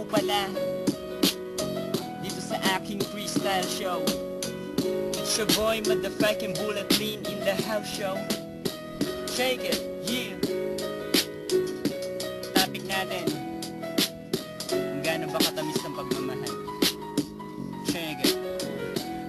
pala dito sa aking freestyle show. It's your boy, motherfucking Bullet Clean in the house show. Shake it, yeah. Topic natin, kung gaano ba katamis ng pagmamahal. Shake it.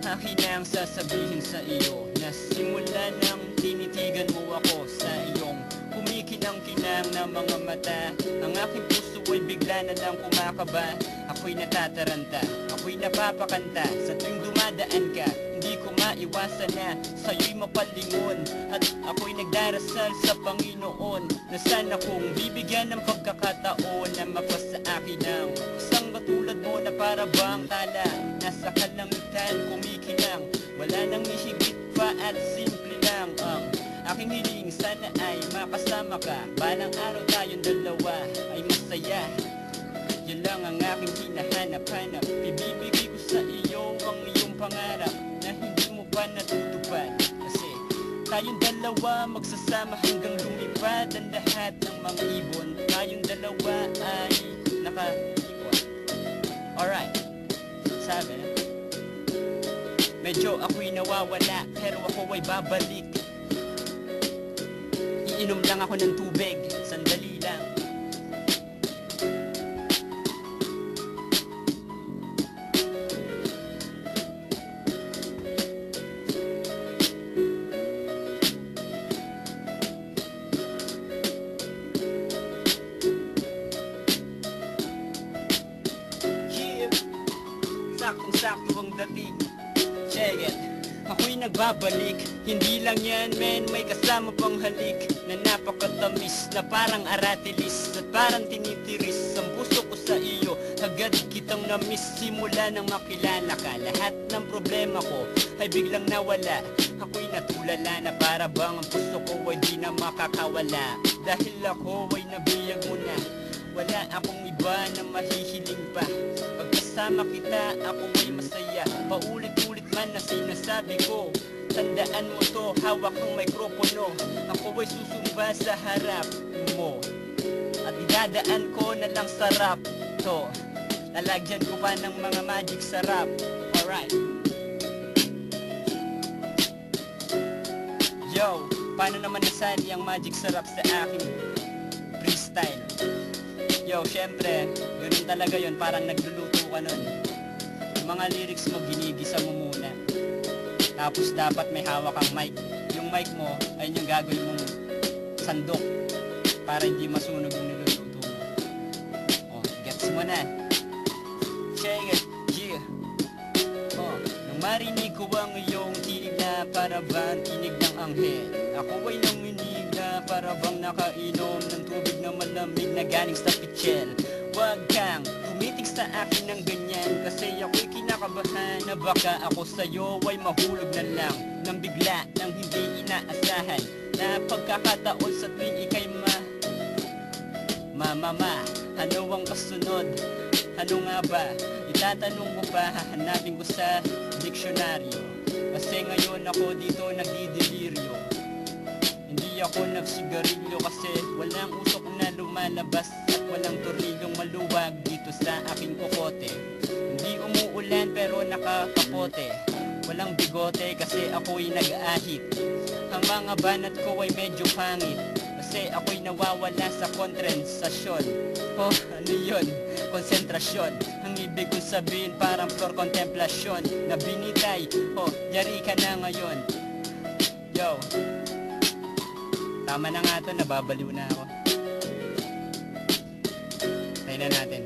Akin na ang sasabihin sa iyo na simula nang tinitigan mo ako sa iyong kumikinang-kinang na mga mata. Ang aking puso ay bigla na lang kumakaba. Ako'y natataranta, ako'y napapakanta. Sa tuwing dumadaan ka, hindi ko maiwasan na sa'yo'y mapalingon. At ako'y nagdarasal sa Panginoon na sana kong bibigyan ng pagkakataon na mapasa akin ng isang katulad mo na para bang tala. Nasa kalangitan, kumikinang, wala nang hihigit pa at simple lang ang aking hiling. Sana ay makasama ka, balang araw tayong dalawa ay masaya. Yan lang ang aking hinahanap-hanap. Ibibigay ko sa iyo ang iyong pangarap na hindi mo pa natutupad. Kasi tayong dalawa magsasama hanggang lumipad ang lahat ng mga ibon. Tayong dalawa ay naka-ikot. Alright, sabi medyo ako'y nawawala pero ako ay babalik. Iinom lang ako ng tubig, sandali lang. Saktong-sakto ang dating. Check it. Ako'y nagbabalik. Hindi lang yan men, may kasama pang halik na napakatamis, na parang aratilis at parang tinitiris ang puso ko sa iyo. Agad kitang namiss simula nang makilala ka. Lahat ng problema ko ay biglang nawala. Ako'y natulala na para bang ang puso ko ay di na makakawala. Dahil ako ay nabiyag mo na, wala akong iba na mahihiling pa. Pagkasama kita, ako ay masaya. Paulit-ulit man na sinasabi ko, tandaan mo to, hawak ng mikropono. Ako ay susumba sa harap mo at idadaan ko na lang sa rap to. Lalagyan ko pa ng mga magic sarap. Alright. Yo, paano naman nasali ang magic sarap sa aking freestyle? Yo, syempre, ganun talaga yun, parang nagluluto ka nun. Yung mga lyrics mo, ginigisa mo muna. Tapos dapat may hawak kang mic. Yung mic mo, ayun yung gagawin mong sandok para hindi masunog yung niluluto mo. Oh, gets mo na. Shake it, yeah. Oh, nung marinig ko ang iyong tinig na para bang tinig ng anghel, ako ay nanginig na para bang nakainom ng tubig na malamig na galing sa pichel. Huwag kang tumitig sa akin ng ganyan, kasi ako'y kinakabahan na baka ako sa'yo ay mahulog na lang nang bigla, nang hindi inaasahan na pagkakataon sa tuwing ika'y ano ang kasunod? Ano nga ba? Itatanong ko ba? Hahanapin ko sa diksyonaryo. Kasi ngayon ako dito nagdidelirio. Hindi ako nagsigarilyo kasi walang usok na lumalabas at walang tornilyong maluwag dito sa aking kokote. Hindi umuulan pero nakakapote. Walang bigote kasi ako'y nag-aahit. Ang mga banat ko ay medyo pangit kasi ako'y nawawala sa kontrensasyon. Oh, ano yun? Konsentrasyon. Ang ibig kong sabihin parang flor kontemplasyon na binitay. Oh, yari ka na ngayon. Yo, tama na nga to, nababaliw na ako. Tayo na natin.